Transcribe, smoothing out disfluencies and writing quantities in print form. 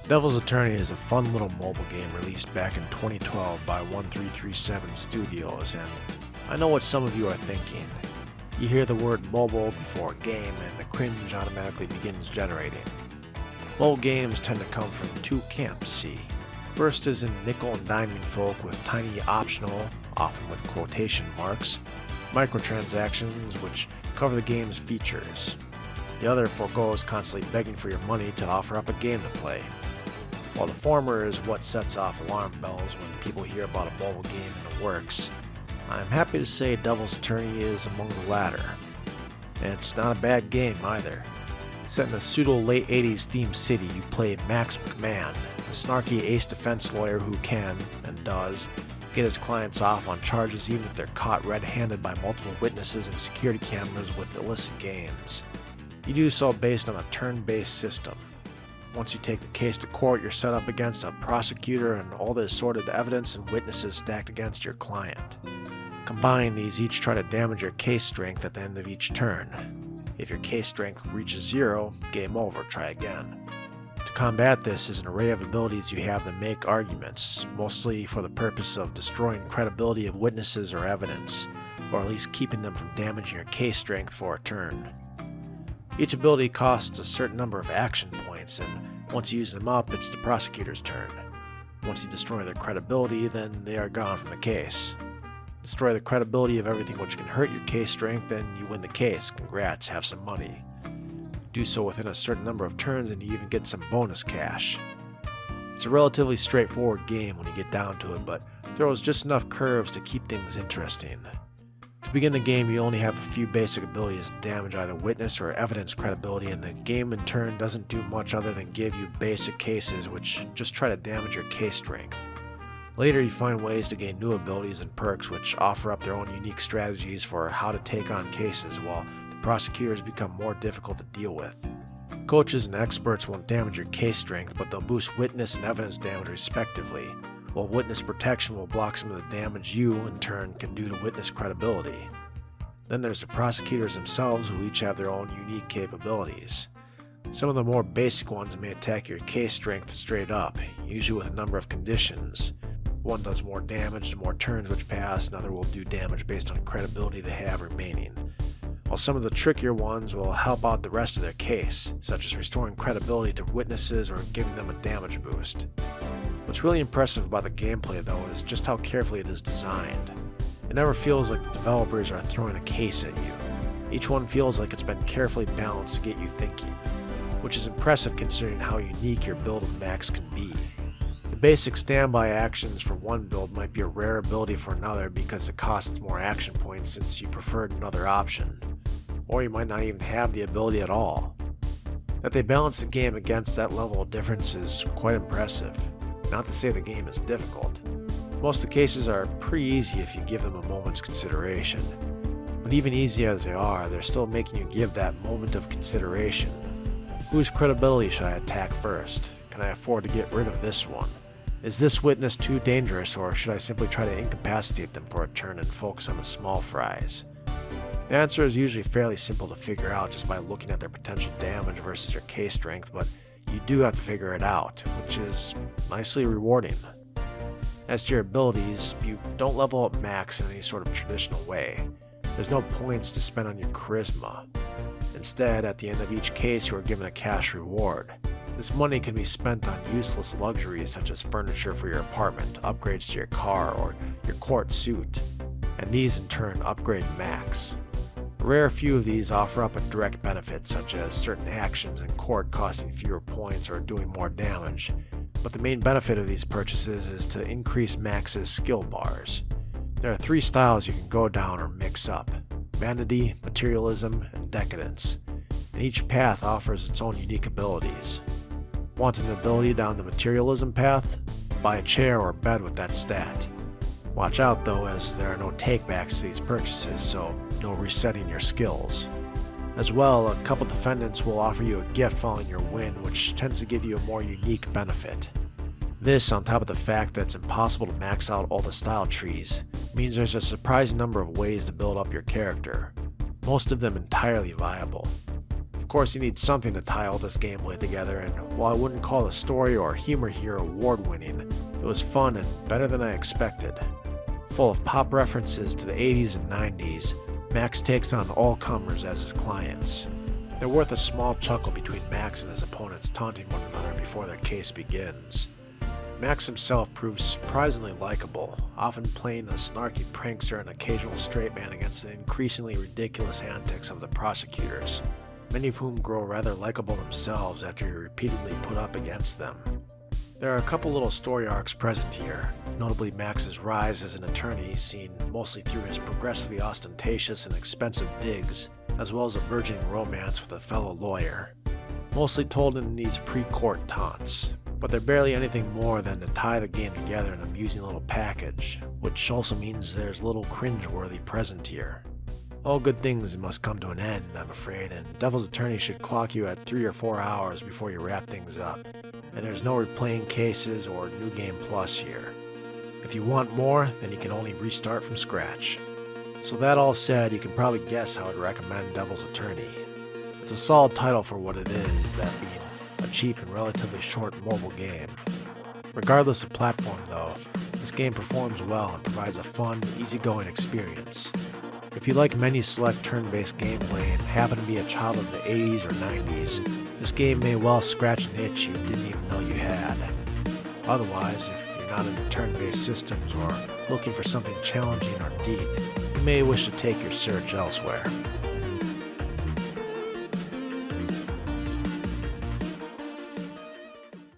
Devil's Attorney is a fun little mobile game released back in 2012 by 1337 Studios, and I know what some of you are thinking. You hear the word mobile before game and the cringe automatically begins generating. Mobile games tend to come from two camps, see. First is in nickel and diming folk with tiny optional, often with quotation marks, microtransactions which cover the game's features. The other forgoes constantly begging for your money to offer up a game to play. While the former is what sets off alarm bells when people hear about a mobile game in the works, I'm happy to say Devil's Attorney is among the latter. And it's not a bad game either. Set in a pseudo-late 80s themed city, you play Max McMahon, a snarky ace defense lawyer who can, and does, get his clients off on charges even if they're caught red-handed by multiple witnesses and security cameras with illicit gains. You do so based on a turn-based system. Once you take the case to court, you're set up against a prosecutor and all the assorted evidence and witnesses stacked against your client. Combined, these each try to damage your case strength at the end of each turn. If your case strength reaches 0, game over, try again. To combat this is an array of abilities you have that make arguments, mostly for the purpose of destroying credibility of witnesses or evidence, or at least keeping them from damaging your case strength for a turn. Each ability costs a certain number of action points, and once you use them up, it's the prosecutor's turn. Once you destroy their credibility, then they are gone from the case. Destroy the credibility of everything which can hurt your case strength, then you win the case. Congrats, have some money. Do so within a certain number of turns and you even get some bonus cash. It's a relatively straightforward game when you get down to it, but throws just enough curves to keep things interesting. To begin the game, you only have a few basic abilities to damage either witness or evidence credibility, and the game in turn doesn't do much other than give you basic cases which just try to damage your case strength. Later, you find ways to gain new abilities and perks which offer up their own unique strategies for how to take on cases, while the prosecutors become more difficult to deal with. Coaches and experts won't damage your case strength, but they'll boost witness and evidence damage respectively, while witness protection will block some of the damage you, in turn, can do to witness credibility. Then there's the prosecutors themselves, who each have their own unique capabilities. Some of the more basic ones may attack your case strength straight up, usually with a number of conditions. One does more damage the more turns which pass, another will do damage based on credibility they have remaining. While some of the trickier ones will help out the rest of their case, such as restoring credibility to witnesses or giving them a damage boost. What's really impressive about the gameplay though is just how carefully it is designed. It never feels like the developers are throwing a case at you. Each one feels like it's been carefully balanced to get you thinking, which is impressive considering how unique your build of Max can be. The basic standby actions for one build might be a rare ability for another because it costs more action points since you preferred another option, or you might not even have the ability at all. That they balance the game against that level of difference is quite impressive. Not to say the game is difficult. Most of the cases are pretty easy if you give them a moment's consideration. But even easy as they are, they're still making you give that moment of consideration. Whose credibility should I attack first? Can I afford to get rid of this one? Is this witness too dangerous, or should I simply try to incapacitate them for a turn and focus on the small fries? The answer is usually fairly simple to figure out just by looking at their potential damage versus your case strength, but you do have to figure it out, which is nicely rewarding. As to your abilities, you don't level up Max in any sort of traditional way. There's no points to spend on your charisma. Instead, at the end of each case, you are given a cash reward. This money can be spent on useless luxuries such as furniture for your apartment, upgrades to your car, or your court suit, and these in turn upgrade Max. A rare few of these offer up a direct benefit, such as certain actions in court costing fewer points or doing more damage, but the main benefit of these purchases is to increase Max's skill bars. There are 3 styles you can go down or mix up: vanity, materialism, and decadence, and each path offers its own unique abilities. Want an ability down the materialism path? Buy a chair or bed with that stat. Watch out though, as there are no takebacks to these purchases, so no resetting your skills. As well, a couple defendants will offer you a gift following your win, which tends to give you a more unique benefit. This, on top of the fact that it's impossible to max out all the style trees, means there's a surprising number of ways to build up your character, most of them entirely viable. Of course, you need something to tie all this gameplay together, and while I wouldn't call the story or humor here award-winning, it was fun and better than I expected. Full of pop references to the 80s and 90s, Max takes on all comers as his clients. They're worth a small chuckle between Max and his opponents taunting one another before their case begins. Max himself proves surprisingly likable, often playing the snarky prankster and occasional straight man against the increasingly ridiculous antics of the prosecutors, many of whom grow rather likable themselves after you repeatedly put up against them. There are a couple little story arcs present here, notably Max's rise as an attorney seen mostly through his progressively ostentatious and expensive digs, as well as a burgeoning romance with a fellow lawyer, mostly told in these pre-court taunts, but they're barely anything more than to tie the game together in an amusing little package, which also means there's little cringe-worthy present here. All good things must come to an end, I'm afraid, and Devil's Attorney should clock you at 3 or 4 hours before you wrap things up, and there's no replaying cases or New Game Plus here. If you want more, then you can only restart from scratch. So that all said, you can probably guess how I'd recommend Devil's Attorney. It's a solid title for what it is, that being a cheap and relatively short mobile game. Regardless of platform though, this game performs well and provides a fun, easygoing experience. If you like menu select turn-based gameplay and happen to be a child of the 80s or 90s, this game may well scratch an itch you didn't even know you had. Otherwise, if you're not into turn-based systems or looking for something challenging or deep, you may wish to take your search elsewhere.